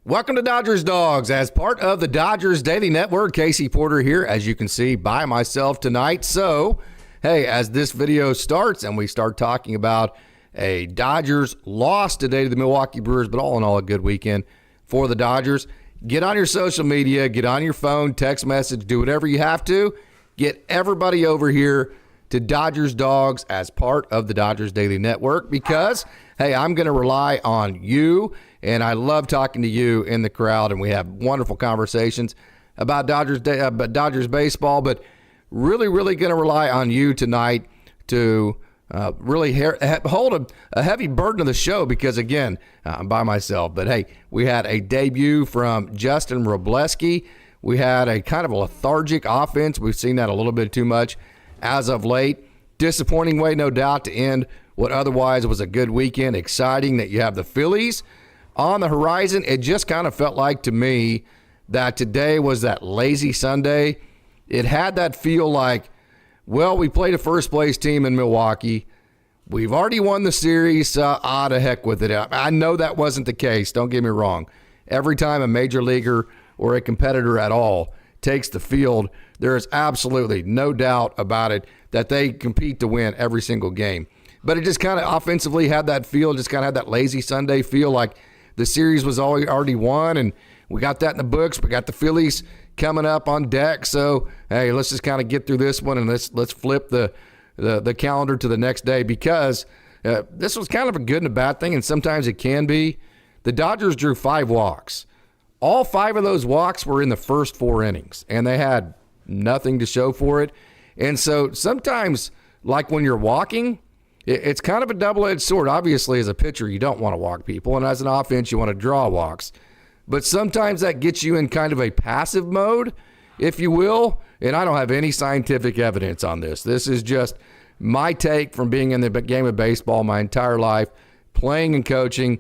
Welcome to Dodgers Dogs. As part of the Dodgers Daily Network, Casey Porter here, as you can see, by myself tonight. So, hey, as this video starts and we start talking about a Dodgers loss today to the Milwaukee Brewers, but all in all a good weekend for the Dodgers, get on your social media, get on your phone, text message, do whatever you have to. Get everybody over here to Dodgers Dogs as part of the Dodgers Daily Network because, hey, I'm going to rely on you. And I love talking to you in the crowd, and we have wonderful conversations about Dodgers baseball, but really going to rely on you tonight to really hold a heavy burden of the show because, again, I'm by myself. But, hey, we had a debut from Justin Wrobo. We had a kind of a lethargic offense. We've seen that a little bit too much as of late. Disappointing way, no doubt, to end what otherwise was a good weekend. Exciting that you have the Phillies on the horizon. It just kind of felt like to me that today was that lazy Sunday. It had that feel like, well, we played a first place team in Milwaukee. We've already won the series. To heck with it. I know that wasn't the case. Don't get me wrong. Every time a major leaguer or a competitor at all takes the field, there is absolutely no doubt about it that they compete to win every single game. But it just kind of offensively had that feel, just kind of had that lazy Sunday feel like the series was already won, and we got that in the books. We got the Phillies coming up on deck. So, hey, let's just kind of get through this one, and let's flip the calendar to the next day because this was kind of a good and a bad thing, and sometimes it can be. The Dodgers drew 5 walks. All 5 of those walks were in the first 4 innings, and they had nothing to show for it. And so sometimes, like when you're walking, it's kind of a double-edged sword. Obviously, as a pitcher, you don't want to walk people, and as an offense, you want to draw walks. But sometimes that gets you in kind of a passive mode, if you will, and I don't have any scientific evidence on this. This is just my take from being in the game of baseball my entire life, playing and coaching.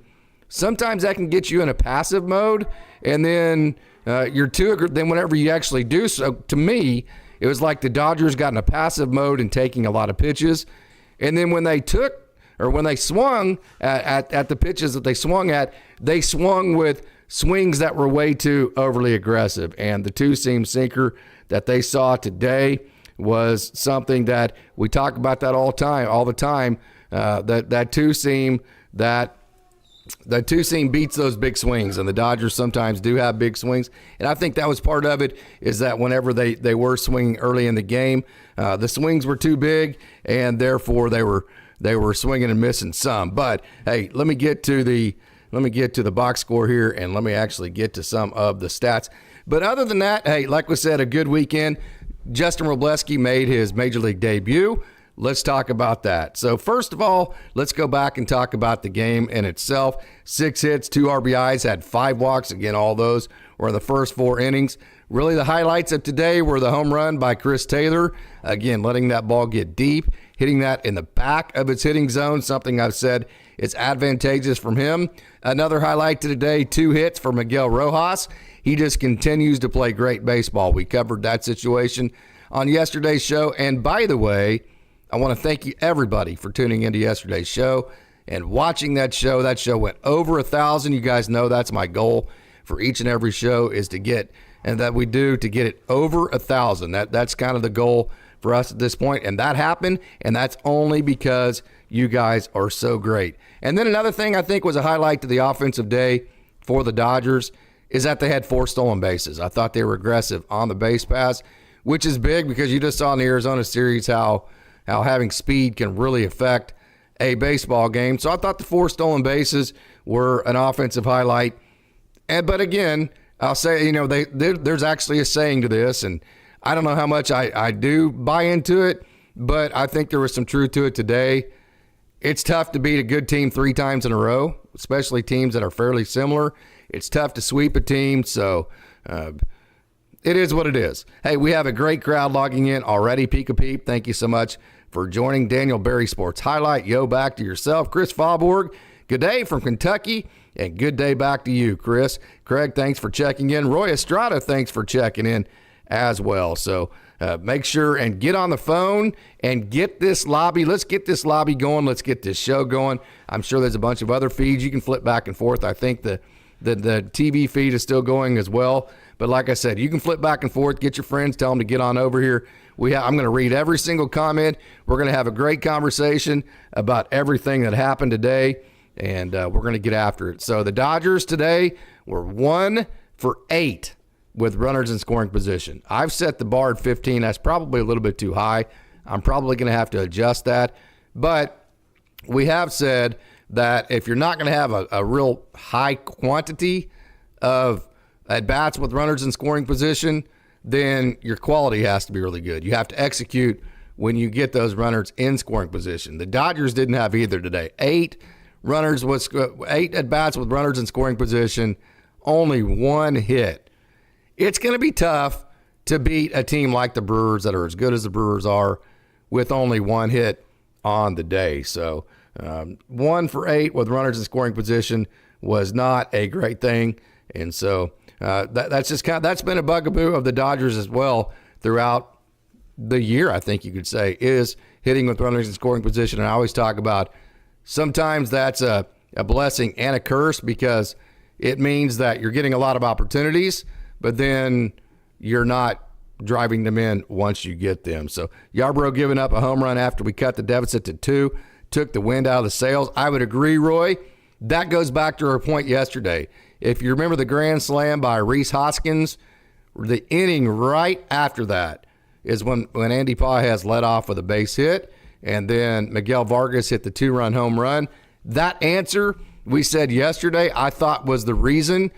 Sometimes that can get you in a passive mode, and then then whenever you actually do so, to me, it was like the Dodgers got in a passive mode and taking a lot of pitches. And then when they swung at the pitches that they swung with swings that were way too overly aggressive. And the two-seam sinker that they saw today was something that we talk about that all the time. That two-seam beats those big swings, and the Dodgers sometimes do have big swings. And I think that was part of it, is that whenever they were swinging early in the game, the swings were too big, and therefore they were swinging and missing some. But hey, let me get to the box score here, and let me actually get to some of the stats. But other than that, hey, like we said, a good weekend. Justin Wrobo made his major league debut. Let's talk about that. So first of all, let's go back and talk about the game in itself. 6 hits, 2 RBIs, had 5 walks. Again, all those were in the first 4 innings. Really, the highlights of today were the home run by Chris Taylor. Again, letting that ball get deep, hitting that in the back of its hitting zone, something I've said is advantageous from him. Another highlight to today, 2 hits for Miguel Rojas. He just continues to play great baseball. We covered that situation on yesterday's show. And by the way, I want to thank you, everybody, for tuning into yesterday's show and watching that show. That show went over 1,000. You guys know that's my goal for each and every show is to get, and that we do, to get it over 1,000. That's kind of the goal for us at this point, and that happened, and that's only because you guys are so great. And then another thing I think was a highlight to the offensive day for the Dodgers is that they had 4 stolen bases. I thought they were aggressive on the base pass, which is big because you just saw in the Arizona series how having speed can really affect a baseball game. So I thought the 4 stolen bases were an offensive highlight. But again, I'll say, there's actually a saying to this, and I don't know how much I do buy into it, but I think there was some truth to it today. It's tough to beat a good team 3 times in a row, especially teams that are fairly similar. It's tough to sweep a team, so it is what it is. Hey, we have a great crowd logging in already. Peek a peep. Thank you so much for joining Daniel Berry Sports Highlight. Yo, back to yourself. Chris Faubourg, good day from Kentucky, and good day back to you, Chris. Craig, thanks for checking in. Roy Estrada, thanks for checking in as well. So make sure and get on the phone and get this lobby. Let's get this lobby going. Let's get this show going. I'm sure there's a bunch of other feeds you can flip back and forth. I think the The TV feed is still going as well. But like I said, you can flip back and forth, get your friends, tell them to get on over here. I'm going to read every single comment. We're going to have a great conversation about everything that happened today, and we're going to get after it. So the Dodgers today were 1 for 8 with runners in scoring position. I've set the bar at 15. That's probably a little bit too high. I'm probably going to have to adjust that. But we have said that if you're not going to have a real high quantity of at-bats with runners in scoring position, then your quality has to be really good. You have to execute when you get those runners in scoring position. The Dodgers didn't have either today. 8 at-bats with runners in scoring position, only 1 hit. It's going to be tough to beat a team like the Brewers that are as good as the Brewers are with only 1 hit on the day. So 1 for 8 with runners in scoring position was not a great thing. And so that's been a bugaboo of the Dodgers as well throughout the year, I think you could say, is hitting with runners in scoring position. And I always talk about sometimes that's a blessing and a curse, because it means that you're getting a lot of opportunities, but then you're not driving them in once you get them. So Yarbrough giving up a home run after we cut the deficit to 2 took the wind out of the sails. I would agree, Roy. That goes back to our point yesterday. If you remember the grand slam by Rhys Hoskins, the inning right after that is when Andy Pages led off with a base hit, and then Miguel Vargas hit the 2-run home run. That answer, we said yesterday, I thought was the reason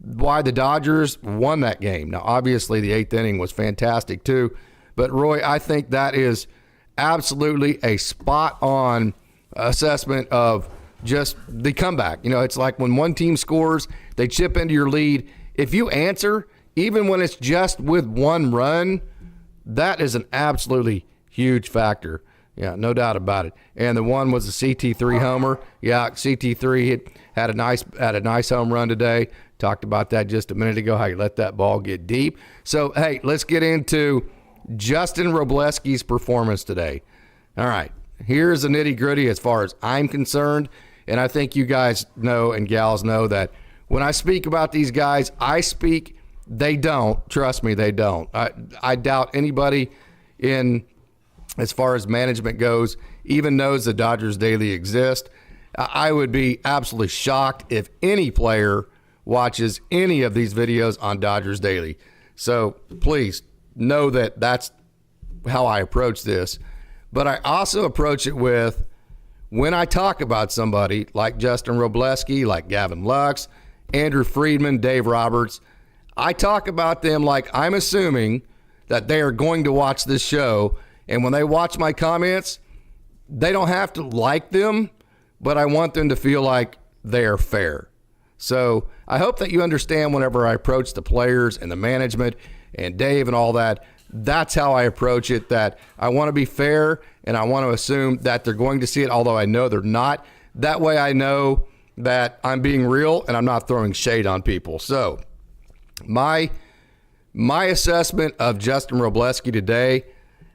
why the Dodgers won that game. Now, obviously, the 8th inning was fantastic too, but Roy, I think that is absolutely a spot-on assessment of just the comeback. You know, it's like when one team scores, they chip into your lead. If you answer, even when it's just with 1 run, that is an absolutely huge factor. Yeah, no doubt about it. And the one was a CT3 homer. Yeah, CT3 had a nice home run today. Talked about that just a minute ago, how you let that ball get deep. So, hey, let's get into Justin Wrobleski's performance today. All right, here's the nitty-gritty as far as I'm concerned. And I think you guys know and gals know that when I speak about these guys, they don't. Trust me, they don't. I doubt anybody in, as far as management goes, even knows the Dodgers Daily exist. I would be absolutely shocked if any player watches any of these videos on Dodgers Daily. So please know that that's how I approach this. But I also approach it with, when I talk about somebody like Justin Wrobleski, like Gavin Lux, Andrew Friedman, Dave Roberts, I talk about them like I'm assuming that they are going to watch this show. And when they watch my comments, they don't have to like them, but I want them to feel like they are fair. So I hope that you understand whenever I approach the players and the management and Dave and all that, that's how I approach it, that I want to be fair and I want to assume that they're going to see it, although I know they're not. That way I know that I'm being real and I'm not throwing shade on people. So my assessment of Justin Wrobleski today,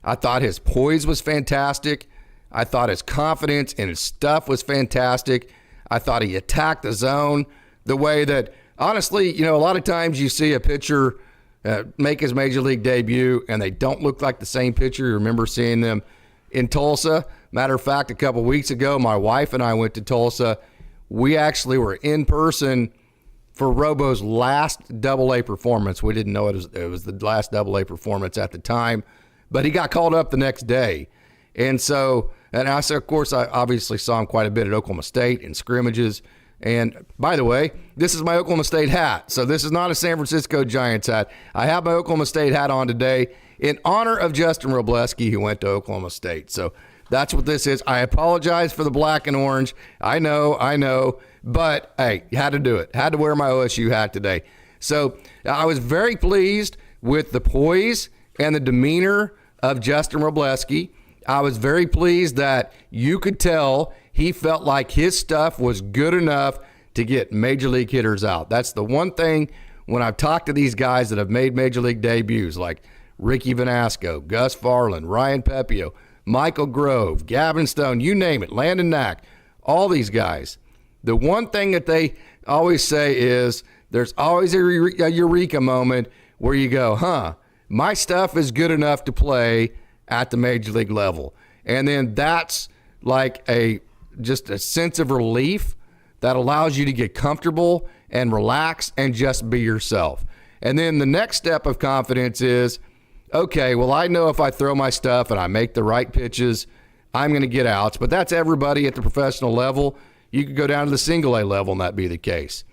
I thought his poise was fantastic. I thought his confidence in his stuff was fantastic. I thought he attacked the zone the way that, honestly, you know, a lot of times you see a pitcher make his major league debut and they don't look like the same pitcher. You remember seeing them in Tulsa. Matter of fact, a couple weeks ago, my wife and I went to Tulsa. We actually were in person for Wrobo's last Double-A performance. We didn't know it was the last Double-A performance at the time, but he got called up the next day. And so, and I said, of course, I obviously saw him quite a bit at Oklahoma State in scrimmages. And by the way, this is my Oklahoma State hat. So this is not a San Francisco Giants hat. I have my Oklahoma State hat on today in honor of Justin Wrobleski, who went to Oklahoma State. So that's what this is. I apologize for the black and orange. I know. But, hey, had to do it. Had to wear my OSU hat today. So I was very pleased with the poise and the demeanor of Justin Wrobleski. I was very pleased that you could tell he felt like his stuff was good enough to get major league hitters out. That's the one thing when I've talked to these guys that have made major league debuts, like Ricky Vanasco, Gus Farland, Ryan Pepio, Michael Grove, Gavin Stone, you name it, Landon Knack, all these guys. The one thing that they always say is there's always a eureka moment where you go, my stuff is good enough to play at the major league level. And then that's like just a sense of relief that allows you to get comfortable and relax and just be yourself. And then the next step of confidence is, okay, well, I know if I throw my stuff and I make the right pitches, I'm going to get outs. But that's everybody at the professional level. You could go down to the single A level and that be the case.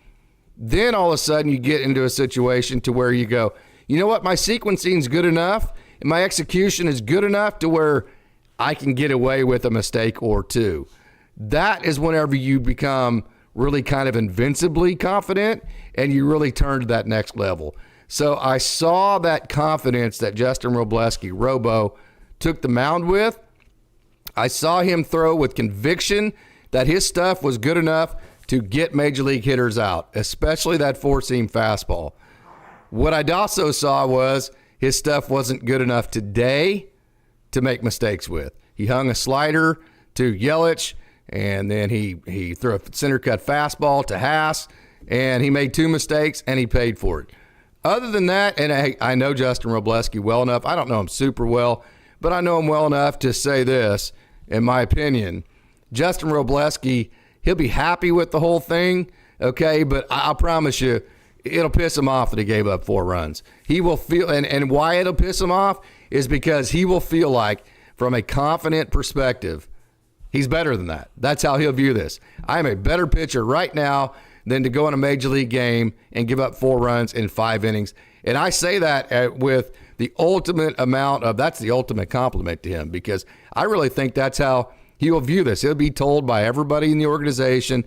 Then all of a sudden you get into a situation to where you go, you know what, my sequencing is good enough and my execution is good enough to where I can get away with a mistake or two. That is whenever you become really kind of invincibly confident and you really turn to that next level. So I saw that confidence that Justin Wrobo took the mound with. I saw him throw with conviction that his stuff was good enough to get major league hitters out, especially that four-seam fastball. What I also saw was his stuff wasn't good enough today to make mistakes with. He hung a slider to Yelich, and then he threw a center cut fastball to Haas, and he made two mistakes, and he paid for it. Other than that, and I know Justin Wrobo well enough. I don't know him super well, but I know him well enough to say this, in my opinion. Justin Wrobo, he'll be happy with the whole thing, okay? But I promise you, it'll piss him off that he gave up 4 runs. He will feel, and why it'll piss him off is because he will feel like, from a confident perspective, he's better than that. That's how he'll view this. I'm a better pitcher right now than to go in a major league game and give up 4 runs in 5 innings. And I say that with the ultimate amount of, that's the ultimate compliment to him, because I really think that's how he will view this. He'll be told by everybody in the organization,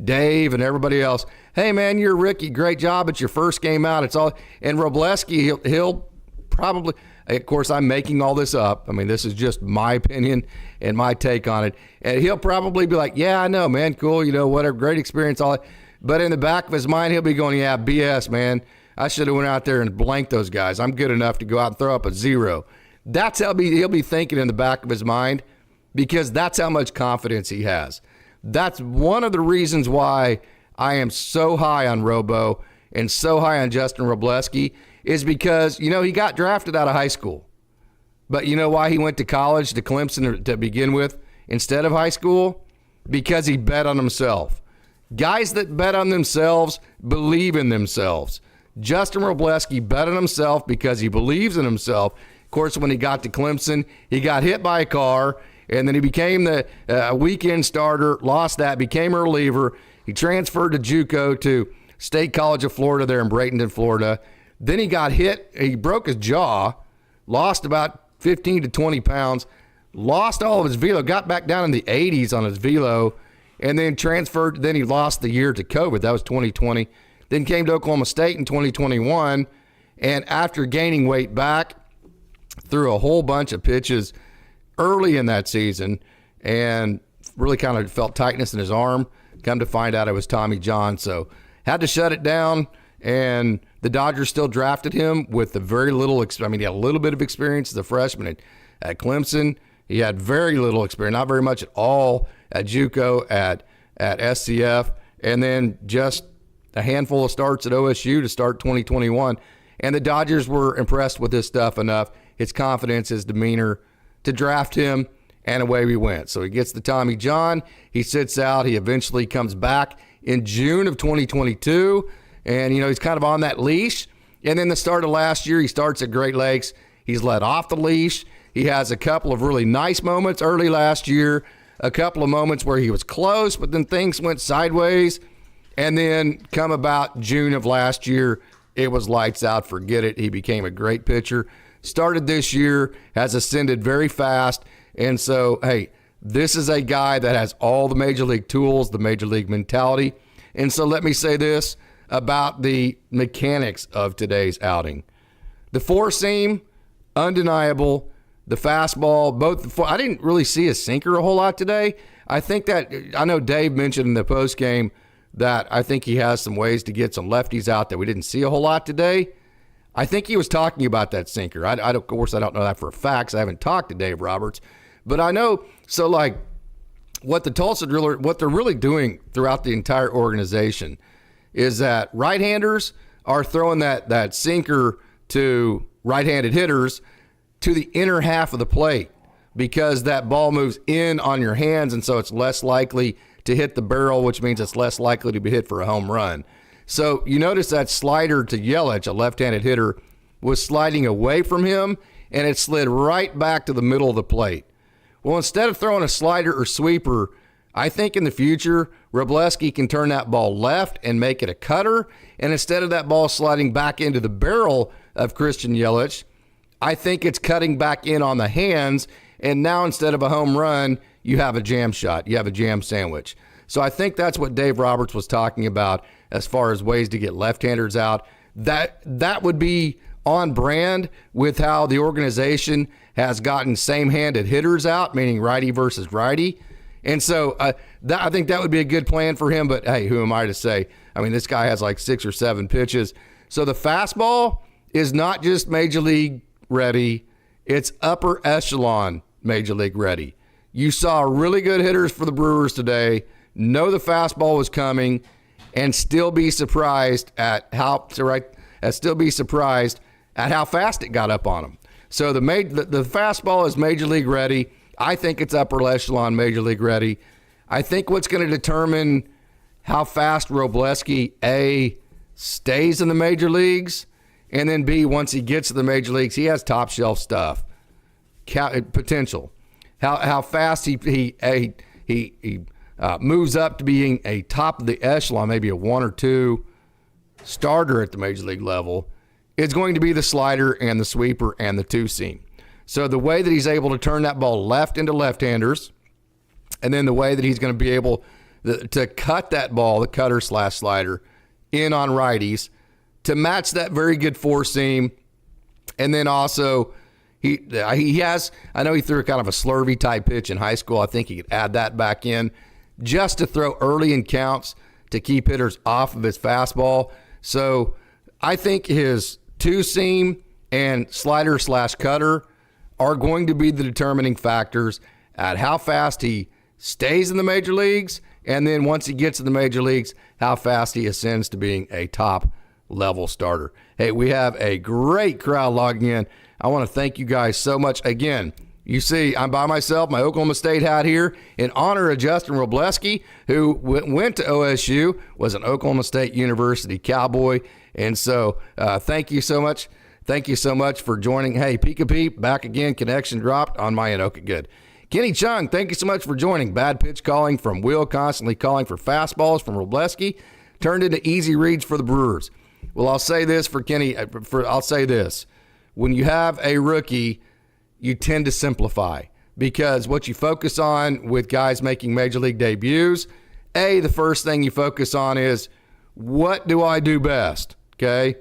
Dave and everybody else, hey man, you're a rookie, great job. It's your first game out. It's all, and Wrobo, he'll probably, of course, I'm making all this up. I mean, this is just my opinion and my take on it. And he'll probably be like, yeah, I know, man, cool, whatever, great experience, all that. But in the back of his mind, he'll be going, yeah, BS, man. I should have went out there and blanked those guys. I'm good enough to go out and throw up a 0. That's how he'll be thinking in the back of his mind, because that's how much confidence he has. That's one of the reasons why I am so high on Wrobo and so high on Justin Wrobo is because, he got drafted out of high school. But you know why he went to college, to Clemson to begin with, instead of high school? Because he bet on himself. Guys that bet on themselves believe in themselves. Justin Wrobo bet on himself because he believes in himself. Of course, when he got to Clemson, he got hit by a car, and then he became the weekend starter, lost that, became a reliever. He transferred to JUCO to State College of Florida there in Bradenton, Florida. Then he got hit. He broke his jaw, lost about 15 to 20 pounds, lost all of his velo, got back down in the 80s on his velo, and then transferred. Then he lost the year to COVID. That was 2020. Then came to Oklahoma State in 2021, and after gaining weight back, threw a whole bunch of pitches early in that season and really kind of felt tightness in his arm. Come to find out it was Tommy John, so had to shut it down, and the Dodgers still drafted him with the very little he had a little bit of experience as a freshman at Clemson. He had very little experience, not very much at all at JUCO, at SCF, and then just a handful of starts at OSU to start 2021. And the Dodgers were impressed with his stuff enough, his confidence, his demeanor, to draft him, and away we went. So he gets the Tommy John. He sits out. He eventually comes back in June of 2022, and, he's kind of on that leash. And then the start of last year, he starts at Great Lakes. He's let off the leash. He has a couple of really nice moments early last year, a couple of moments where he was close, but then things went sideways. And then come about June of last year, it was lights out, forget it. He became a great pitcher. Started this year, has ascended very fast. And so, hey, this is a guy that has all the major league tools, the major league mentality. And so let me say this about the mechanics of today's outing. The four-seam, undeniable. The fastball, both. I didn't really see a sinker a whole lot today. I think that, I know Dave mentioned in the postgame that I think he has some ways to get some lefties out that we didn't see a whole lot today. I think he was talking about that sinker. Of course, I don't know that for a fact, so I haven't talked to Dave Roberts. But I know, so like what the Tulsa Driller, what they're really doing throughout the entire organization is that right-handers are throwing that sinker to right-handed hitters to the inner half of the plate because that ball moves in on your hands, and so it's less likely to hit the barrel, which means it's less likely to be hit for a home run. So you notice that slider to Yelich, a left-handed hitter, was sliding away from him, and it slid right back to the middle of the plate. Well, instead of throwing a slider or sweeper, I think in the future, Wroblewski can turn that ball left and make it a cutter, and instead of that ball sliding back into the barrel of Christian Yelich, I think it's cutting back in on the hands, and now instead of a home run, you have a jam shot. You have a jam sandwich. So I think that's what Dave Roberts was talking about as far as ways to get left-handers out. That would be on brand with how the organization has gotten same-handed hitters out, meaning righty versus righty. And so I think that would be a good plan for him. But, hey, who am I to say? I mean, this guy has like 6 or 7 pitches. So the fastball is not just Major League ready. It's upper echelon Major League ready. You saw really good hitters for the Brewers today, know the fastball was coming, and still be surprised at how fast it got up on them. So the fastball is Major League ready. I think it's upper echelon Major League ready. I think what's going to determine how fast Wroblewski, A, stays in the major leagues, and then B, once he gets to the major leagues, he has top shelf stuff, potential. How fast he moves up to being a top of the echelon, maybe a 1 or 2 starter at the major league level, is going to be the slider and the sweeper and the 2-seam. So the way that he's able to turn that ball left into left-handers, and then the way that he's going to be able to cut that ball, the cutter / slider, in on righties to match that very good 4-seam. And then also he has, I know he threw a kind of a slurvy type pitch in high school. I think he could add that back in just to throw early in counts to keep hitters off of his fastball. So I think his 2-seam and slider / cutter are going to be the determining factors at how fast he stays in the major leagues, and then once he gets to the major leagues, how fast he ascends to being a top level starter. Hey, we have a great crowd logging in. I want to thank you guys so much. Again, you see, I'm by myself, my Oklahoma State hat here, in honor of Justin Wroblewski, who went to OSU, was an Oklahoma State University Cowboy. And so thank you so much. Thank you so much for joining. Hey, Pika Peep, back again. Connection dropped on my end. Okay, good. Kenny Chung, thank you so much for joining. Bad pitch calling from Will, constantly calling for fastballs from Wroblewski, turned into easy reads for the Brewers. Well, I'll say this for Kenny. I'll say this. When you have a rookie, you tend to simplify because what you focus on with guys making major league debuts, the first thing you focus on is, what do I do best? Okay.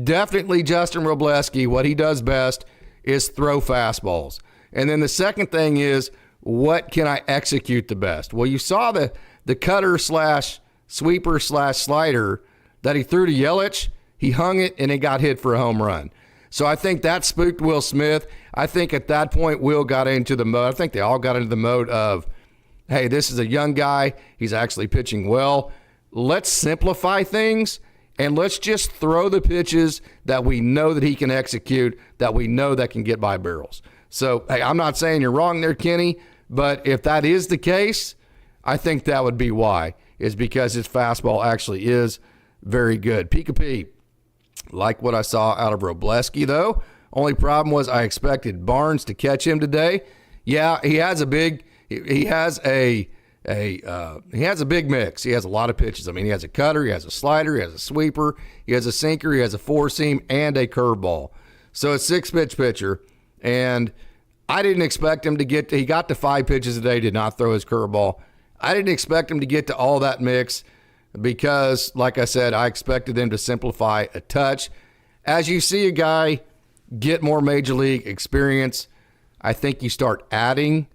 Definitely Justin Wroblewski, what he does best is throw fastballs. And then the second thing is, what can I execute the best? Well, you saw the cutter / sweeper / slider that he threw to Yelich. He hung it, and it got hit for a home run. So I think that spooked Will Smith. I think at that point, Will got into the mode. I think they all got into the mode of, hey, this is a young guy. He's actually pitching well. Let's simplify things. And let's just throw the pitches that we know that he can execute, that we know that can get by barrels. So, hey, I'm not saying you're wrong there, Kenny, but if that is the case, I think that would be why, is because his fastball actually is very good. Pika Pete, like what I saw out of Wroblewski, though. Only problem was I expected Barnes to catch him today. Yeah, he has a big mix. He has a lot of pitches. I mean, he has a cutter, he has a slider, he has a sweeper, he has a sinker, he has a 4-seam, and a curveball. So it's 6-pitch pitcher, and I didn't expect him to he got to 5 pitches a day, did not throw his curveball. I didn't expect him to get to all that mix because, like I said, I expected them to simplify a touch. As you see a guy get more major league experience, I think you start adding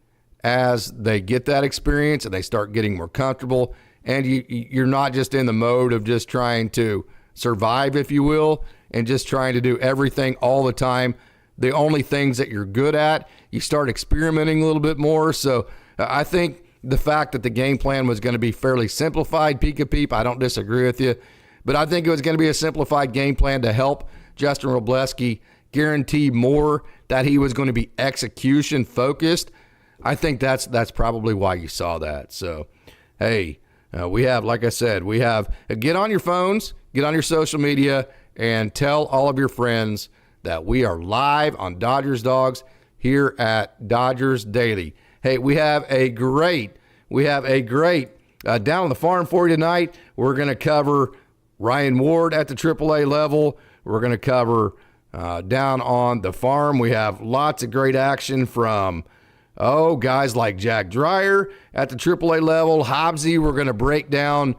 as they get that experience and they start getting more comfortable, and you're not just in the mode of just trying to survive, if you will, and just trying to do everything all the time. The only things that you're good at, you start experimenting a little bit more. So I think the fact that the game plan was going to be fairly simplified, Pika Peep, I don't disagree with you. but I think it was going to be a simplified game plan to help Justin Wroblewski guarantee more that he was going to be execution focused. I think that's probably why you saw that. So, hey, we have, like I said, get on your phones, get on your social media, and tell all of your friends that we are live on Dodgers Dogs here at Dodgers Daily. Hey, we have a great down on the farm for you tonight. We're going to cover Ryan Ward at the AAA level. We're going to cover down on the farm. We have lots of great action from guys like Jack Dreyer at the AAA level. Hobbsy, we're going to break down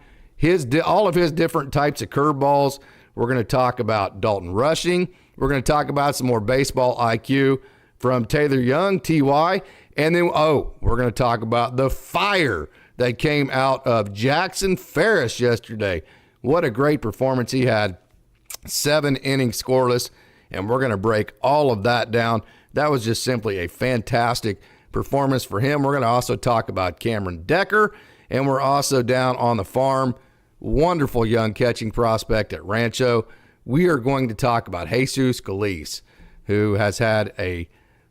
all of his different types of curveballs. We're going to talk about Dalton Rushing. We're going to talk about some more baseball IQ from Taylor Young, TY. And then, we're going to talk about the fire that came out of Jackson Ferris yesterday. What a great performance he had. 7 innings scoreless, and we're going to break all of that down. That was just simply a fantastic performance for him. We're going to also talk about Cameron Decker, and we're also down on the farm. Wonderful young catching prospect at Rancho. We are going to talk about Jesus Calise, who has had a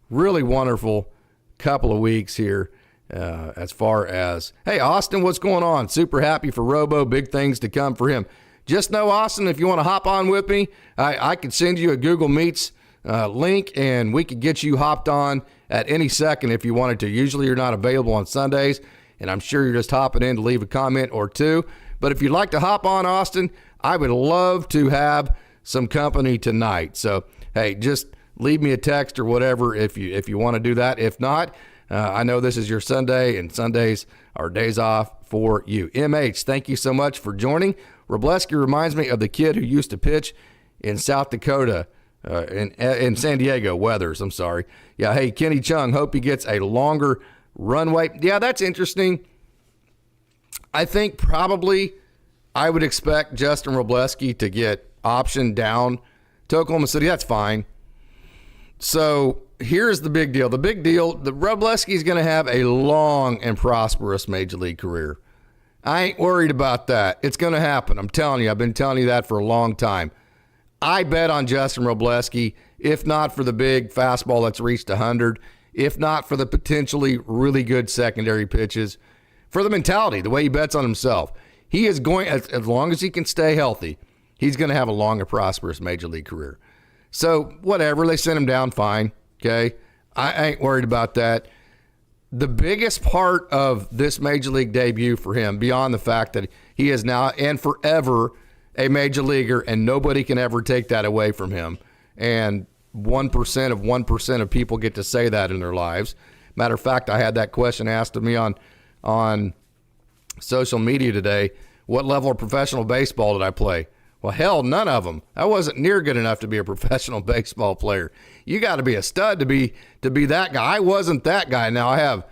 really wonderful couple of weeks here. As far as, hey, Austin, what's going on? Super happy for Wrobo. Big things to come for him. Just know, Austin, if you want to hop on with me, I could send you a Google Meets link, and we could get you hopped on at any second if you wanted to. Usually you're not available on Sundays, and I'm sure you're just hopping in to leave a comment or two. But if you'd like to hop on, Austin, I would love to have some company tonight. So, hey, just leave me a text or whatever if you want to do that. If not, I know this is your Sunday, and Sundays are days off for you. MH, thank you so much for joining. Wroblewski reminds me of the kid who used to pitch in South Dakota, in San Diego, Weathers, I'm sorry. Yeah, hey, Kenny Chung, hope he gets a longer runway. Yeah, that's interesting. I think probably I would expect Justin Wroblewski to get optioned down to Oklahoma City. That's fine. So here's the big deal. The Wroblewski is going to have a long and prosperous major league career. I ain't worried about that. It's going to happen. I'm telling you. I've been telling you that for a long time. I bet on Justin Wroblewski, if not for the big fastball that's reached 100, if not for the potentially really good secondary pitches, for the mentality, the way he bets on himself. He is going, as long as he can stay healthy, he's going to have a long and prosperous major league career. So whatever, they sent him down, fine. Okay, I ain't worried about that. The biggest part of this major league debut for him, beyond the fact that he is now and forever a major leaguer, and nobody can ever take that away from him, and 1% of people get to say that in their lives. Matter of fact, I had that question asked of me on social media today. What level of professional baseball did I play? Well, hell, none of them. I wasn't near good enough to be a professional baseball player. You got to be a stud to be that guy. I wasn't that guy. Now, I have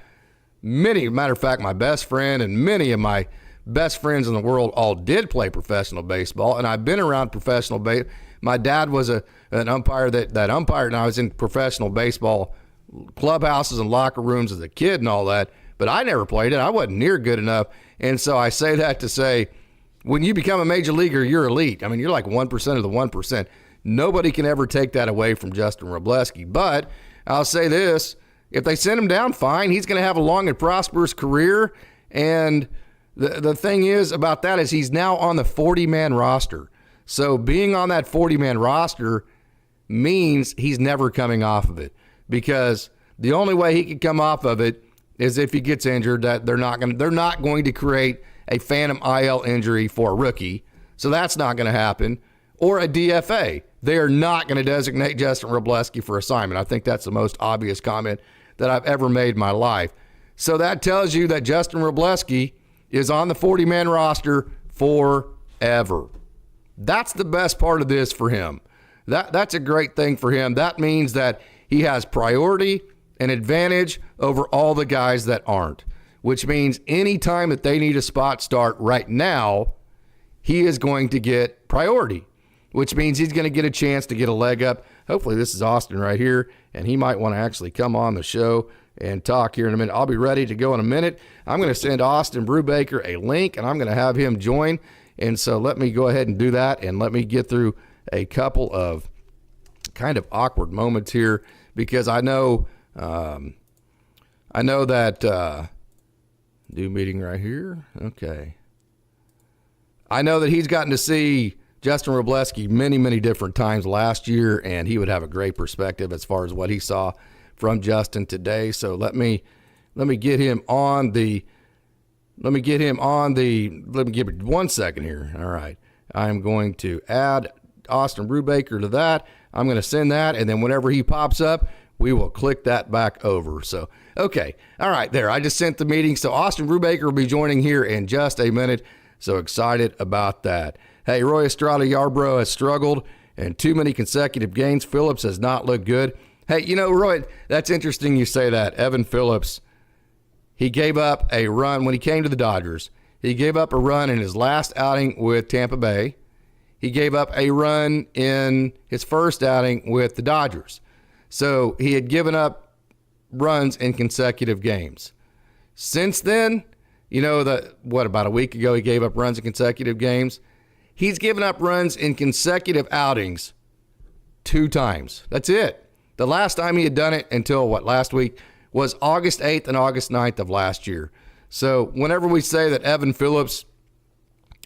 matter of fact, my best friend and many of my best friends in the world all did play professional baseball, and I've been around professional baseball. My dad was an umpire that umpired, and I was in professional baseball clubhouses and locker rooms as a kid and all that, but I never played it. I wasn't near good enough, and so I say that to say, when you become a major leaguer, you're elite. I mean, you're like 1% of the 1%. Nobody can ever take that away from Justin Wroblewski. But I'll say this, if they send him down, fine. He's going to have a long and prosperous career. And the thing is about that is he's now on the 40-man roster. So being on that 40-man roster means he's never coming off of it, because the only way he can come off of it is if he gets injured. That they're not going to create a phantom IL injury for a rookie, so that's not going to happen, or a DFA. They are not going to designate Justin Wroblewski for assignment. I think that's the most obvious comment that I've ever made in my life. So that tells you that Justin Wroblewski is on the 40-man roster forever. That's the best part of this for him. That's a great thing for him. That means that he has priority and advantage over all the guys that aren't, which means any time that they need a spot start right now, he is going to get priority, which means he's going to get a chance to get a leg up. Hopefully this is Austin right here, and he might want to actually come on the show and talk here in a minute. I'll be ready to go in a minute. I'm going to send Austin Brubaker a link, and I'm going to have him join And so let me go ahead and do that, and let me get through a couple of kind of awkward moments here, because I know that new meeting right here. Okay. I know that he's gotten to see Justin Robleski many different times last year, and he would have a great perspective as far as what he saw from Justin today. So let me get him on the, let me give it 1 second here. All right. I'm going to add Austin Brubaker to that. I'm going to send that, and then whenever he pops up, we will click that back over. So, okay. All right, there. I just sent the meeting. So Austin Brubaker will be joining here in just a minute. So excited about that. Hey, Roy Estrada Yarbrough has struggled in too many consecutive games. Phillips has not looked good. Hey, you know, Roy, that's interesting you say that. Evan Phillips, he gave up a run when he came to the Dodgers. He gave up a run in his last outing with Tampa Bay. He gave up a run in his first outing with the Dodgers. So he had given up runs in consecutive games. Since then, you know, about a week ago, he gave up runs in consecutive games. He's given up runs in consecutive outings 2 times. That's it. The last time he had done it until last week was August 8th and August 9th of last year. So whenever we say that Evan Phillips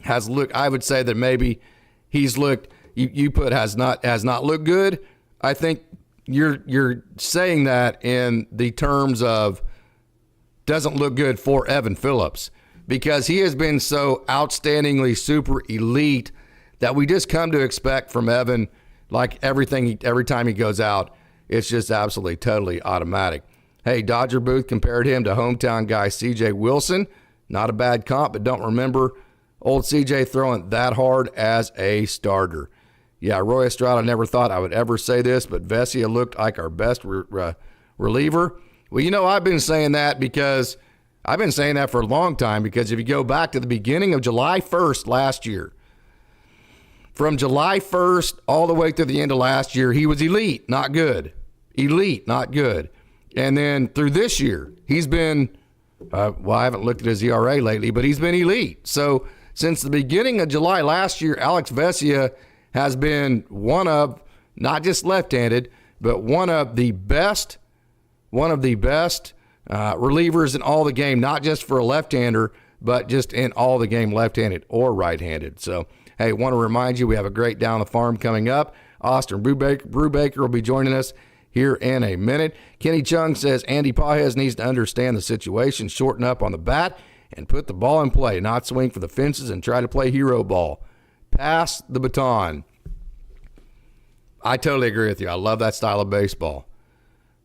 has looked, I would say that maybe he's looked, you put has not looked good. I think you're saying that in the terms of doesn't look good for Evan Phillips, because he has been so outstandingly super elite that we just come to expect from Evan, like every time he goes out, it's just absolutely totally automatic. Hey, Dodger Booth compared him to hometown guy CJ Wilson. Not a bad comp, but don't remember old CJ throwing that hard as a starter. Yeah, Roy Estrada, never thought I would ever say this, but Vesia looked like our best reliever. Well, you know, I've been saying that for a long time, because if you go back to the beginning of July 1st last year, from July 1st all the way through the end of last year, he was elite, not good. Elite, not good. And then through this year, he's been, I haven't looked at his ERA lately, but he's been elite. So since the beginning of July last year, Alex Vesia has been one of, not just left-handed, but one of the best relievers in all the game, not just for a left-hander, but just in all the game, left-handed or right-handed. So, hey, want to remind you, we have a great Down the Farm coming up. Austin Brubaker will be joining us here in a minute. Kenny Chung says Andy Pages needs to understand the situation, shorten up on the bat, and put the ball in play, not swing for the fences and try to play hero ball. Pass the baton. I totally agree with you. I love that style of baseball.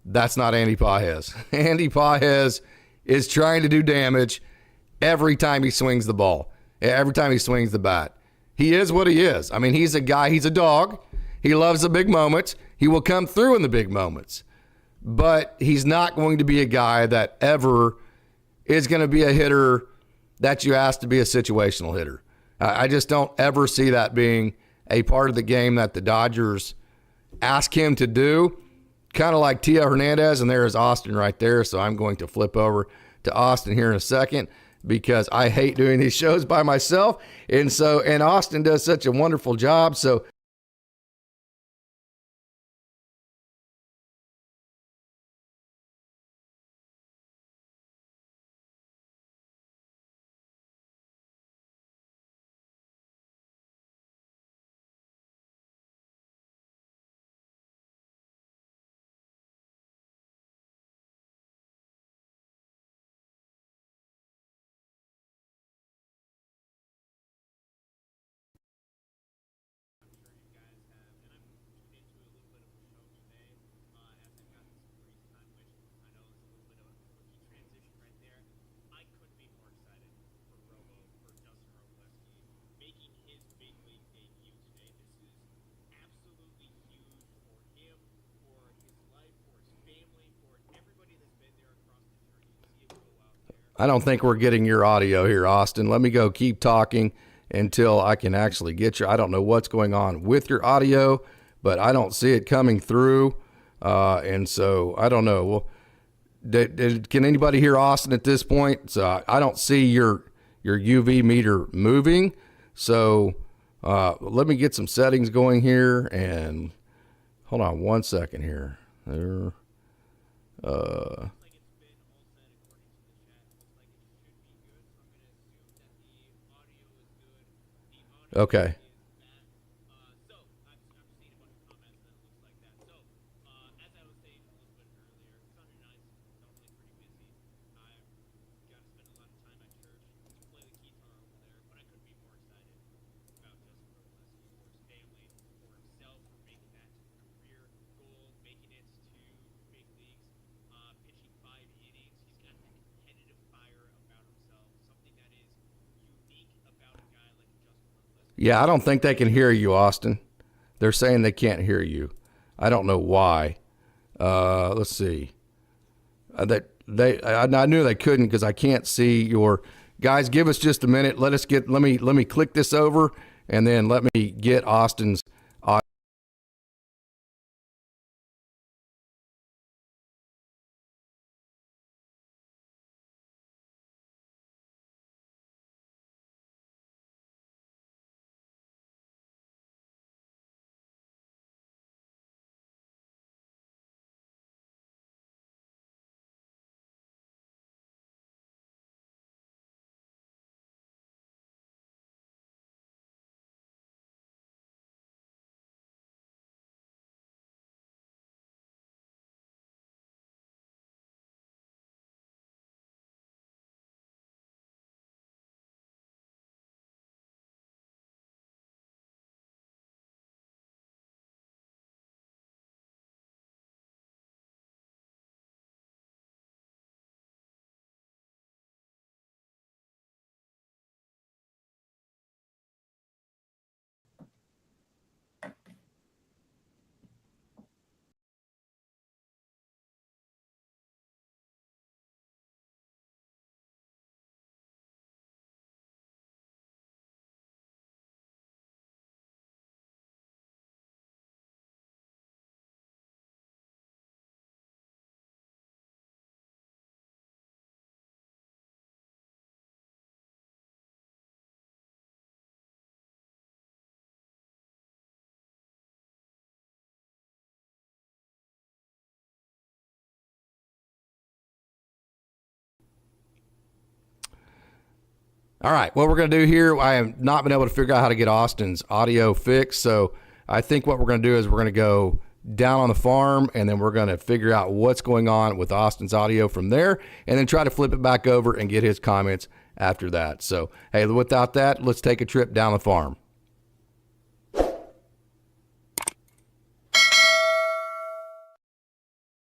That's not Andy Pages. Andy Pages is trying to do damage every time he swings the ball, every time he swings the bat. He is what he is. I mean, he's a guy, he's a dog. He loves the big moments. He will come through in the big moments. But he's not going to be a guy that ever is going to be a hitter that you ask to be a situational hitter. I just don't ever see that being a part of the game that the Dodgers ask him to do. Kind of like Tio Hernandez, and there is Austin right there. So I'm going to flip over to Austin here in a second, because I hate doing these shows by myself. And Austin does such a wonderful job. So I don't think we're getting your audio here, Austin. Let me go keep talking until I can actually get you. I don't know what's going on with your audio, but I don't see it coming through. And so I don't know. Well, can anybody hear Austin at this point? So I don't see your UV meter moving. So let me get some settings going here, and hold on one second here. There. Okay. Yeah, I don't think they can hear you, Austin. They're saying they can't hear you. I don't know why. Let's see. I knew they couldn't because I can't see your guys. Give us just a minute. Let me click this over, and then let me get Austin's audio. All right, what we're going to do here, I have not been able to figure out how to get Austin's audio fixed, so I think what we're going to do is we're going to go down on the farm, and then we're going to figure out what's going on with Austin's audio from there, and then try to flip it back over and get his comments after that. So, hey, without that, let's take a trip down the farm.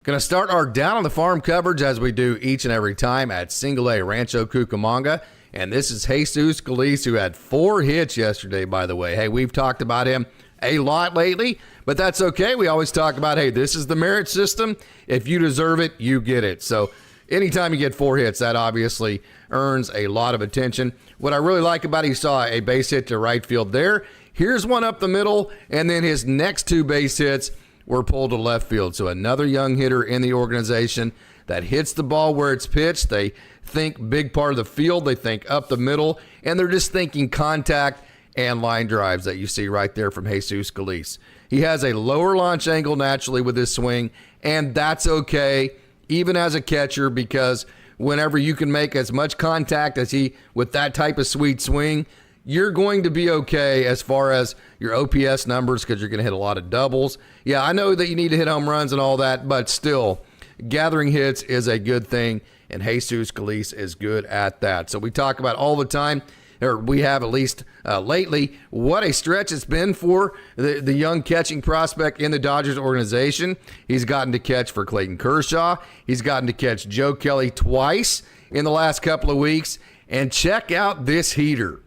Going to start our down on the farm coverage as we do each and every time at Single A Rancho Cucamonga. And this is Jesus Scalise, who had 4 hits yesterday, by the way. Hey, we've talked about him a lot lately, but that's okay. We always talk about, hey, this is the merit system. If you deserve it, you get it. So anytime you get 4 hits, that obviously earns a lot of attention. What I really like about it, he saw a base hit to right field there. Here's one up the middle, and then his next 2 base hits were pulled to left field. So another young hitter in the organization that hits the ball where it's pitched. They think big part of the field. They think up the middle, and they're just thinking contact and line drives that you see right there from Jesus Scalise. He has a lower launch angle naturally with his swing, and that's okay, even as a catcher, because whenever you can make as much contact as he with that type of sweet swing, you're going to be okay as far as your OPS numbers because you're going to hit a lot of doubles. Yeah, I know that you need to hit home runs and all that, but still, gathering hits is a good thing, and Jesus Scalise is good at that. So we talk about all the time, or we have at least lately, what a stretch it's been for the young catching prospect in the Dodgers organization. He's gotten to catch for Clayton Kershaw. He's gotten to catch Joe Kelly twice in the last couple of weeks. And check out this heater.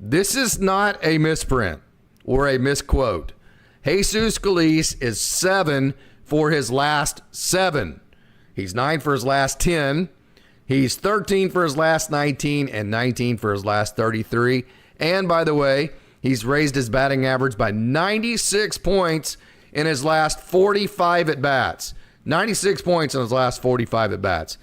This is not a misprint or a misquote. Jesus Scalise is 7 for his last 7. He's 9 for his last 10. He's 13 for his last 19 and 19 for his last 33. And by the way, he's raised his batting average by 96 points in his last 45 at-bats. 96 points in his last 45 at-bats.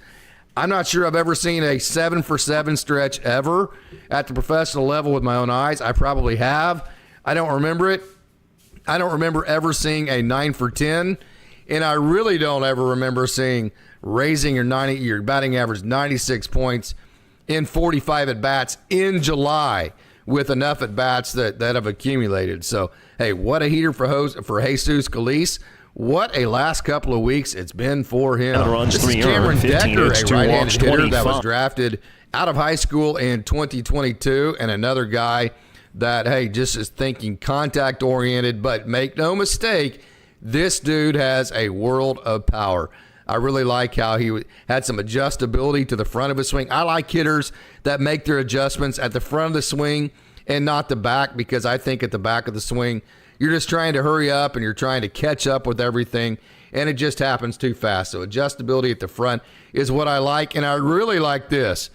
I'm not sure I've ever seen a 7-for-7 stretch ever at the professional level with my own eyes. I probably have. I don't remember it. I don't remember ever seeing a 9-for-10, and I really don't ever remember seeing raising your batting average 96 points in 45 at-bats in July with enough at-bats that have accumulated. So, hey, what a heater for Jesus Calise. What a last couple of weeks it's been for him. This is Cameron Decker, a right-handed hitter that was drafted out of high school in 2022, and another guy that, hey, just is thinking contact-oriented, but make no mistake, this dude has a world of power. I really like how he had some adjustability to the front of his swing. I like hitters that make their adjustments at the front of the swing and not the back, because I think at the back of the swing, you're just trying to hurry up and you're trying to catch up with everything, and it just happens too fast. So adjustability at the front is what I like, and I really like this.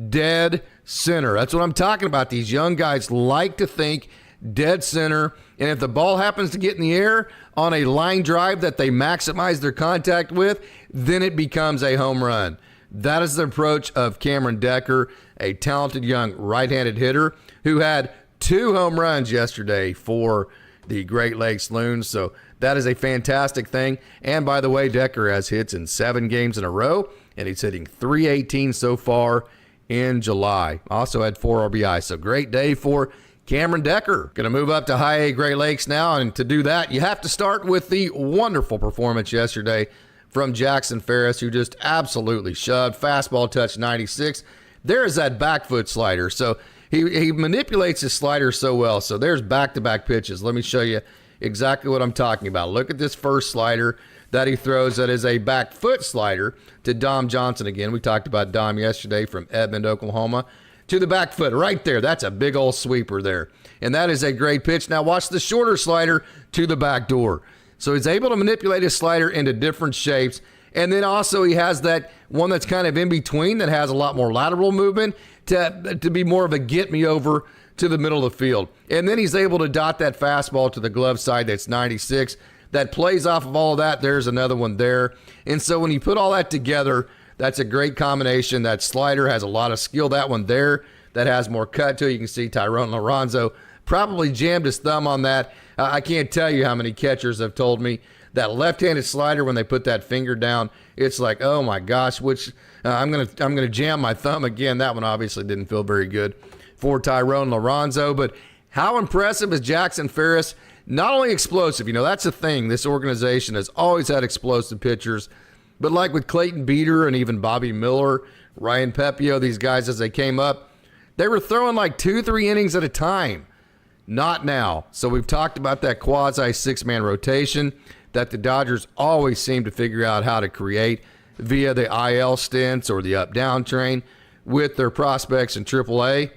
Dead center. That's what I'm talking about. These young guys like to think dead center, and if the ball happens to get in the air on a line drive that they maximize their contact with, then it becomes a home run. That is the approach of Cameron Decker, a talented young right-handed hitter who had 2 home runs yesterday for the Great Lakes Loons. So that is a fantastic thing. And by the way, Decker has hits in 7 games in a row, and he's hitting .318 so far in July. Also had 4 RBI. So great day for Cameron Decker. Going to move up to High A Great Lakes now, and to do that, you have to start with the wonderful performance yesterday from Jackson Ferris, who just absolutely shoved. Fastball touch 96. There's that back foot slider. So he manipulates his slider so well. So there's back-to-back pitches. Let me show you exactly what I'm talking about. Look at this first slider that he throws. That is a back foot slider to Dom Johnson again. We talked about Dom yesterday from Edmond, Oklahoma. To the back foot right there. That's a big old sweeper there. And that is a great pitch. Now watch the shorter slider to the back door. So he's able to manipulate his slider into different shapes. And then also he has that one that's kind of in between that has a lot more lateral movement to be more of a get me over to the middle of the field. And then he's able to dot that fastball to the glove side that's 96. That plays off of all of that. There's another one there. And so when you put all that together, that's a great combination. That slider has a lot of skill. That one there that has more cut to it. You can see Tyrone Lorenzo probably jammed his thumb on that. I can't tell you how many catchers have told me that left-handed slider, when they put that finger down, it's like, oh my gosh, I'm gonna jam my thumb again. That one obviously didn't feel very good for Tyrone Lorenzo. But how impressive is Jackson Ferris? Not only explosive, that's the thing. This organization has always had explosive pitchers. But like with Clayton Beater and even Bobby Miller, Ryan Pepio, these guys as they came up, they were throwing like 2-3 innings at a time. Not now. So we've talked about that quasi 6-man rotation that the Dodgers always seem to figure out how to create via the IL stints or the up-down train with their prospects in AAA.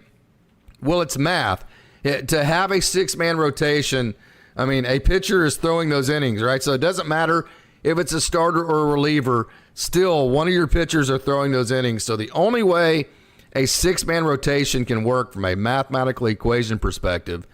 Well, it's math. To have a 6-man rotation, a pitcher is throwing those innings, right? So it doesn't matter if it's a starter or a reliever, still one of your pitchers are throwing those innings. So the only way a 6-man rotation can work from a mathematical equation perspective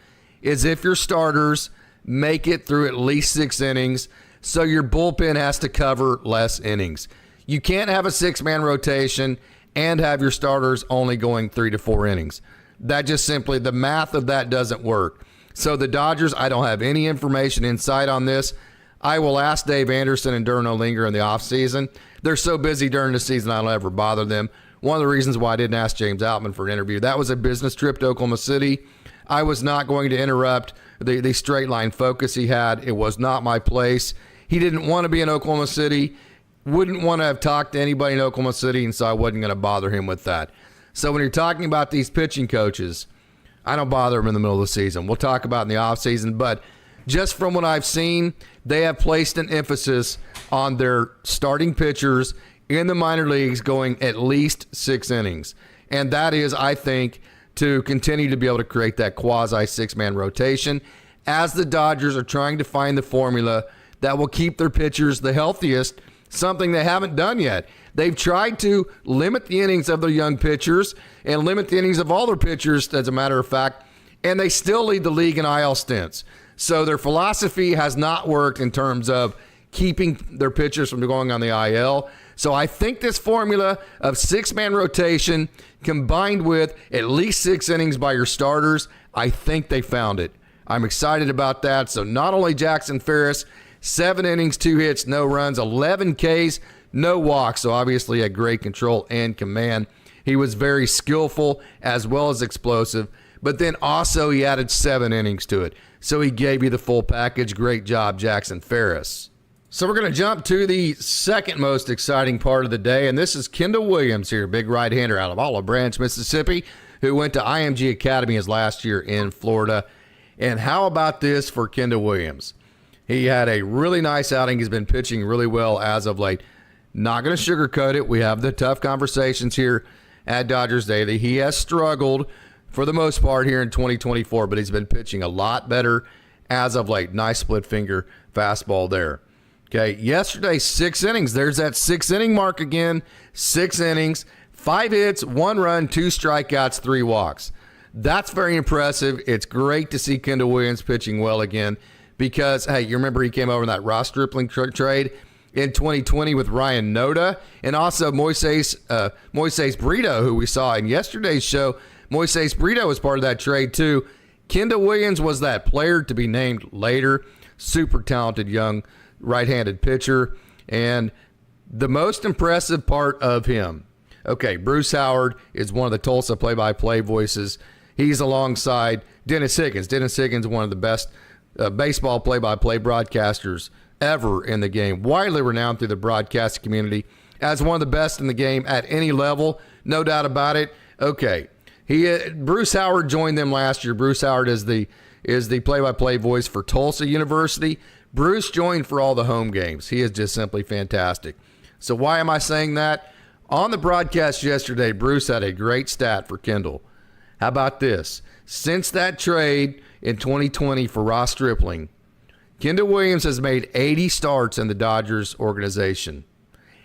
is if your starters make it through at least 6 innings, so your bullpen has to cover less innings. You can't have a 6-man rotation and have your starters only going 3 to 4 innings. That just simply, the math of that doesn't work. So the Dodgers, I don't have any information inside on this. I will ask Dave Anderson and Darren Olinger in the offseason. They're so busy during the season, I don't ever bother them. One of the reasons why I didn't ask James Outman for an interview, that was a business trip to Oklahoma City. I was not going to interrupt the straight line focus he had. It was not my place. He didn't want to be in Oklahoma City, wouldn't want to have talked to anybody in Oklahoma City, and so I wasn't going to bother him with that. So when you're talking about these pitching coaches, I don't bother them in the middle of the season. We'll talk about in the offseason, but just from what I've seen, they have placed an emphasis on their starting pitchers in the minor leagues going at least 6 innings. And that is, I think, to continue to be able to create that quasi 6-man rotation as the Dodgers are trying to find the formula that will keep their pitchers the healthiest, something they haven't done yet. They've tried to limit the innings of their young pitchers and limit the innings of all their pitchers, as a matter of fact, and they still lead the league in IL stints. So their philosophy has not worked in terms of keeping their pitchers from going on the IL. So I think this formula of 6-man rotation combined with at least 6 innings by your starters, I think they found it. I'm excited about that. So not only Jackson Ferris, 7 innings, 2 hits, no runs, 11 Ks, no walks. So obviously had great control and command. He was very skillful as well as explosive. But then also he added 7 innings to it. So he gave you the full package. Great job, Jackson Ferris. So we're going to jump to the second most exciting part of the day, and this is Kendall Williams here, big right-hander out of Olive Branch, Mississippi, who went to IMG Academy his last year in Florida. And how about this for Kendall Williams? He had a really nice outing. He's been pitching really well as of late. Not going to sugarcoat it. We have the tough conversations here at Dodgers Daily. He has struggled for the most part here in 2024, but he's been pitching a lot better as of late. Nice split finger fastball there. Okay, yesterday, 6 innings. There's that 6-inning mark again. 6 innings, 5 hits, 1 run, 2 strikeouts, 3 walks. That's very impressive. It's great to see Kendall Williams pitching well again because, hey, you remember he came over in that Ross Stripling trade in 2020 with Ryan Noda, and also Moises Brito, who we saw in yesterday's show. Moises Brito was part of that trade too. Kendall Williams was that player to be named later. Super talented young right-handed pitcher. And the most impressive part of him, okay, Bruce Howard is one of the Tulsa play-by-play voices. He's alongside Dennis Higgins. Dennis Higgins, one of the best baseball play-by-play broadcasters ever in the game, widely renowned through the broadcast community as one of the best in the game at any level, no doubt about it. Okay, Bruce Howard joined them last year. Bruce Howard is the play-by-play voice for Tulsa University. Bruce joined for all the home games. He is just simply fantastic. So why am I saying that? On the broadcast yesterday, Bruce had a great stat for Kendall. How about this? Since that trade in 2020 for Ross Stripling, Kendall Williams has made 80 starts in the Dodgers organization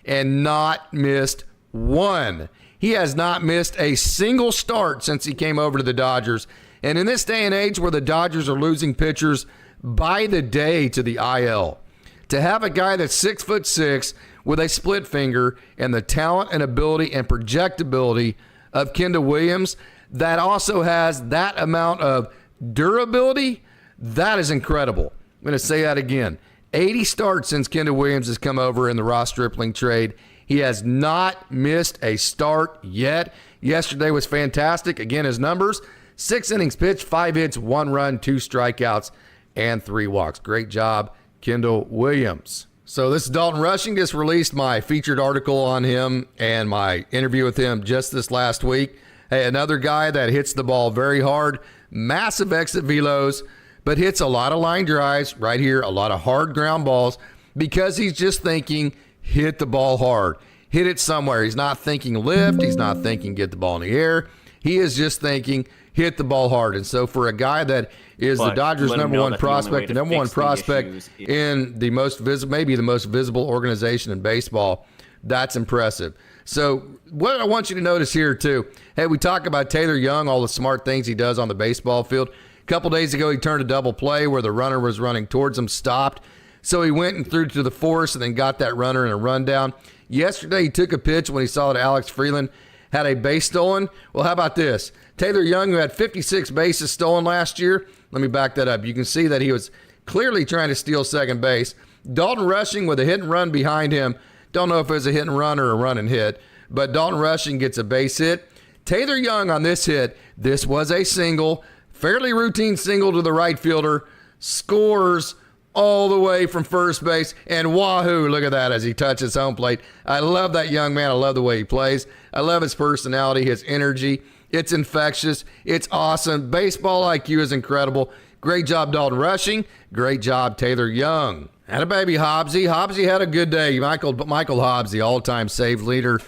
and not missed one. He has not missed a single start since he came over to the Dodgers. And in this day and age where the Dodgers are losing pitchers by the day to the IL, to have a guy that's 6'6" with a split finger and the talent and ability and projectability of Kendall Williams that also has that amount of durability, that is incredible. I'm going to say that again. 80 starts since Kendall Williams has come over in the Ross Stripling trade. He has not missed a start yet. Yesterday was fantastic. Again, his numbers, 6 innings pitched, 5 hits, 1 run, 2 strikeouts, and 3 walks. Great job, Kendall Williams. So this is Dalton Rushing. Just released my featured article on him and my interview with him just this last week. Hey, another guy that hits the ball very hard, massive exit velos, but hits a lot of line drives right here, a lot of hard ground balls because he's just thinking hit the ball hard. Hit it somewhere. He's not thinking lift. He's not thinking get the ball in the air. He is just thinking hit the ball hard. And so for a guy that is the Dodgers' number one prospect, the number one prospect in the most visible, maybe the most visible organization in baseball, that's impressive. So what I want you to notice here too, hey, we talk about Taylor Young, all the smart things he does on the baseball field. A couple days ago, he turned a double play where the runner was running towards him, stopped. So he went and threw to the force and then got that runner in a rundown. Yesterday, he took a pitch when he saw that Alex Freeland had a base stolen. Well, how about this? Taylor Young, who had 56 bases stolen last year, let me back that up. You can see that he was clearly trying to steal second base. Dalton Rushing with a hit and run behind him. Don't know if it was a hit and run or a run and hit, but Dalton Rushing gets a base hit. Taylor Young on this hit, this was a single, fairly routine single to the right fielder, scores all the way from first base, and wahoo, look at that as he touches home plate. I love that young man. I love the way he plays. I love his personality, his energy. It's infectious. It's awesome. Baseball IQ is incredible. Great job, Dalton Rushing. Great job, Taylor Young. And a baby Hobbsy. Hobbsy had a good day. Michael Hobbsy, all-time save leader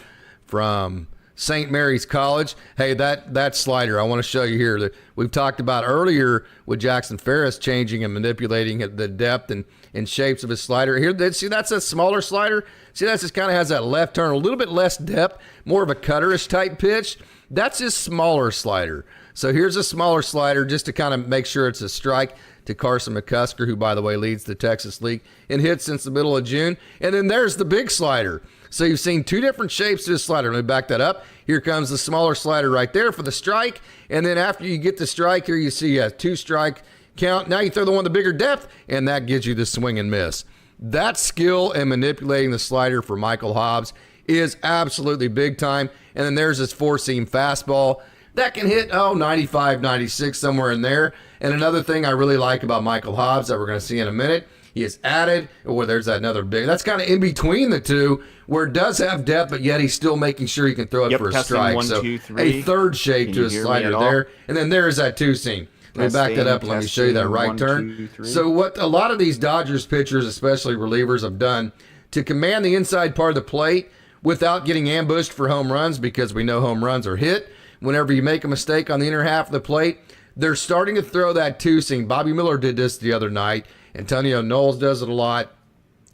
from St. Mary's College. Hey, that slider, I want to show you here that we've talked about earlier with Jackson Ferris changing and manipulating the depth and shapes of his slider. Here, see, that's a smaller slider. See, that just kind of has that left turn, a little bit less depth, more of a cutterish type pitch. That's his smaller slider. So here's a smaller slider just to kind of make sure it's a strike to Carson McCusker, who, by the way, leads the Texas League in hits since the middle of June. And then there's the big slider. So you've seen two different shapes to this slider. Let me back that up. Here comes the smaller slider right there for the strike. And then after you get the strike, here you see a 2-strike count. Now you throw the one with the bigger depth, and that gives you the swing and miss. That skill in manipulating the slider for Michael Hobbs is absolutely big time. And then there's this 4-seam fastball that can hit, 95, 96, somewhere in there. And another thing I really like about Michael Hobbs that we're going to see in a minute, he has added, there's another big, that's kind of in between the two, where it does have depth, but yet he's still making sure he can throw it for a strike. 1, so 2, 3. a third shape to a slider there. And then there's that 2-seam. Let me back that up and let me show you that right turn. So what a lot of these Dodgers pitchers, especially relievers, have done to command the inside part of the plate without getting ambushed for home runs, because we know home runs are hit whenever you make a mistake on the inner half of the plate, they're starting to throw that 2-seam. Bobby Miller did this the other night. Antonio Knowles does it a lot.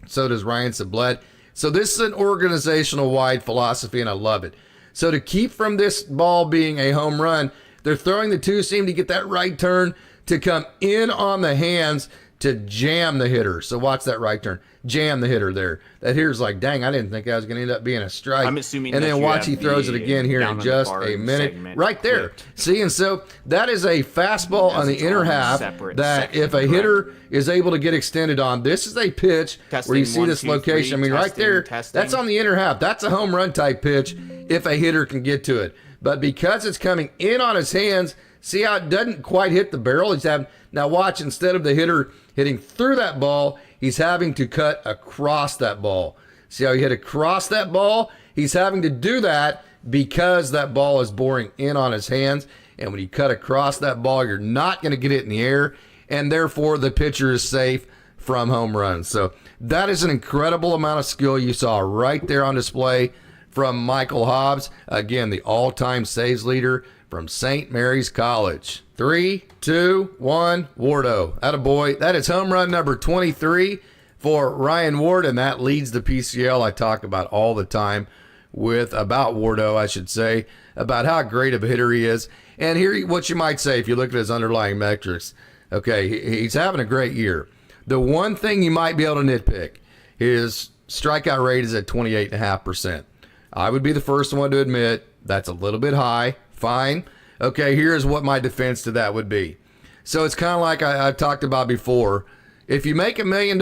So does Ryan Sublette. So this is an organizational-wide philosophy, and I love it. So to keep from this ball being a home run, they're throwing the 2-seam to get that right turn to come in on the hands to jam the hitter. So watch that right turn. Jam the hitter there. That hitter's like, dang, I didn't think I was going to end up being a strike. I'm assuming and that then you watch, have he throws it again here in just a minute. Right there. Clipped. See, and so that is a fastball on the inner half that if a hitter is able to get extended on, this is a pitch where you see this location. I mean, right there, that's on the inner half. That's a home run type pitch if a hitter can get to it. But because it's coming in on his hands, see how it doesn't quite hit the barrel? He's having, now watch, instead of the hitter hitting through that ball, he's having to cut across that ball. See how he hit across that ball? He's having to do that because that ball is boring in on his hands. And when you cut across that ball, you're not going to get it in the air. And therefore, the pitcher is safe from home runs. So that is an incredible amount of skill you saw right there on display from Michael Hobbs. Again, the all-time saves leader from St. Mary's College. 3, 2, 1, Wardo. Attaboy. That is home run number 23 for Ryan Ward, and that leads the PCL. I talk about all the time about Wardo, I should say, about how great of a hitter he is. And here, what you might say if you look at his underlying metrics. Okay, he's having a great year. The one thing you might be able to nitpick, his strikeout rate is at 28.5%. I would be the first one to admit that's a little bit high. Fine. Okay, here's what my defense to that would be. So it's kind of like I've talked about before. If you make $1 million,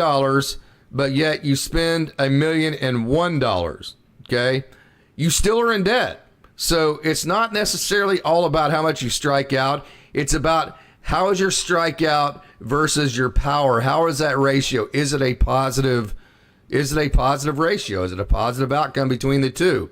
but yet you spend $1,001,001, okay, you still are in debt. So it's not necessarily all about how much you strike out. It's about how is your strikeout versus your power. How is that ratio? Is it a positive ratio? Is it a positive outcome between the two?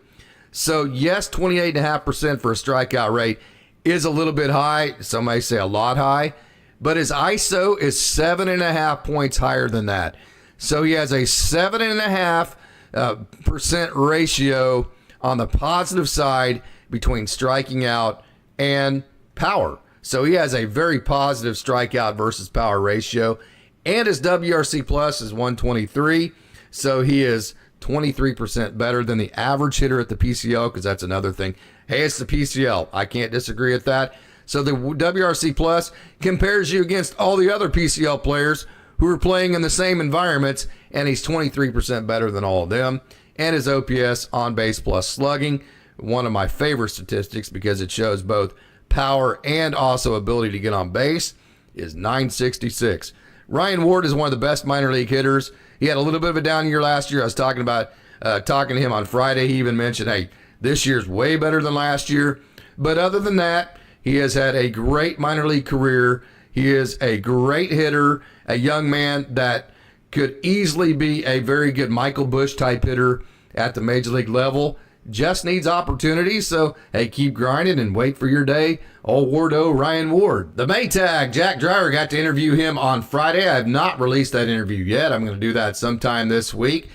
So yes, 28.5% for a strikeout rate is a little bit high. Some may say a lot high, but his ISO is 7.5 points higher than that. So he has a 7.5% ratio on the positive side between striking out and power. So he has a very positive strikeout versus power ratio, and his WRC plus is 123. So he is 23% better than the average hitter at the PCL, because that's another thing. Hey, it's the PCL. I can't disagree with that. So the WRC Plus compares you against all the other PCL players who are playing in the same environments, and he's 23% better than all of them. And his OPS, on base plus slugging, one of my favorite statistics because it shows both power and also ability to get on base, is 966. Ryan Ward is one of the best minor league hitters. He had a little bit of a down year last year. I was talking to him on Friday. He even mentioned, hey, this year's way better than last year. But other than that, he has had a great minor league career. He is a great hitter, a young man that could easily be a very good Michael Busch type hitter at the major league level. Just needs opportunities. So, hey, keep grinding and wait for your day. Old Wardo, Ryan Ward. The Maytag, Jack Dreyer, got to interview him on Friday. I have not released that interview yet. I'm going to do that sometime this week.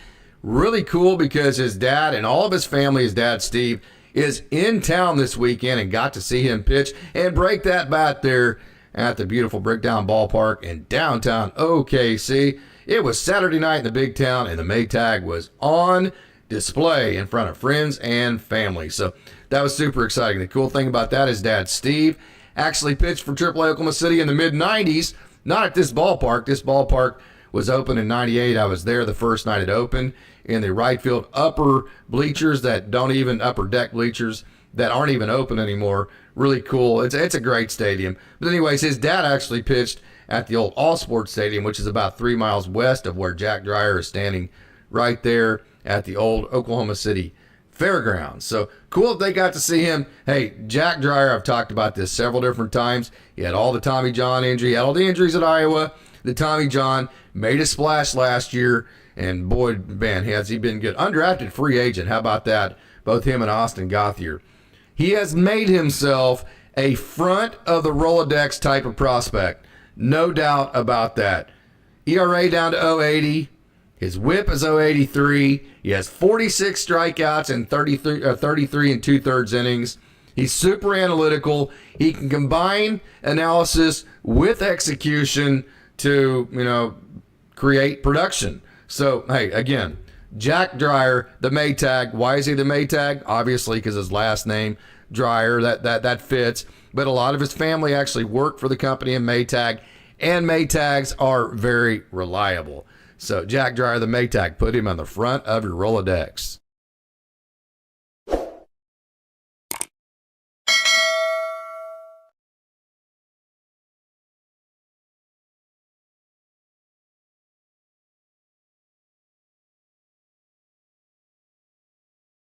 Really cool because his dad and all of his family, his dad, Steve, is in town this weekend and got to see him pitch and break that bat there at the beautiful Bricktown Ballpark in downtown OKC. It was Saturday night in the big town, and the Maytag was on display in front of friends and family. So that was super exciting. The cool thing about that is Dad Steve actually pitched for AAA Oklahoma City in the mid-90s, not at this ballpark. This ballpark was open in 98. I was there the first night it opened. in the right field upper bleachers that don't even, upper deck bleachers that aren't even open anymore. Really cool. It's a great stadium. But anyways, his dad actually pitched at the old All Sports Stadium, which is about 3 miles west of where Jack Dreyer is standing, right there at the old Oklahoma City Fairgrounds. So cool if they got to see him. Hey, Jack Dreyer, I've talked about this several different times. He had all the Tommy John injury, he had all the injuries at Iowa. The Tommy John made a splash last year, and boy, man, has he been good. Undrafted free agent, how about that? Both him and Austin Gauthier. He has made himself a front of the Rolodex type of prospect. No doubt about that. ERA down to 0.80. His whip is 0.83. He has 46 strikeouts and 33 and 2/3 innings. He's super analytical. He can combine analysis with execution to, create production. So, hey, again, Jack Dreyer, the Maytag. Why is he the Maytag? Obviously, because his last name, Dreyer, that fits. But a lot of his family actually worked for the company in Maytag, and Maytags are very reliable. So, Jack Dreyer, the Maytag, put him on the front of your Rolodex.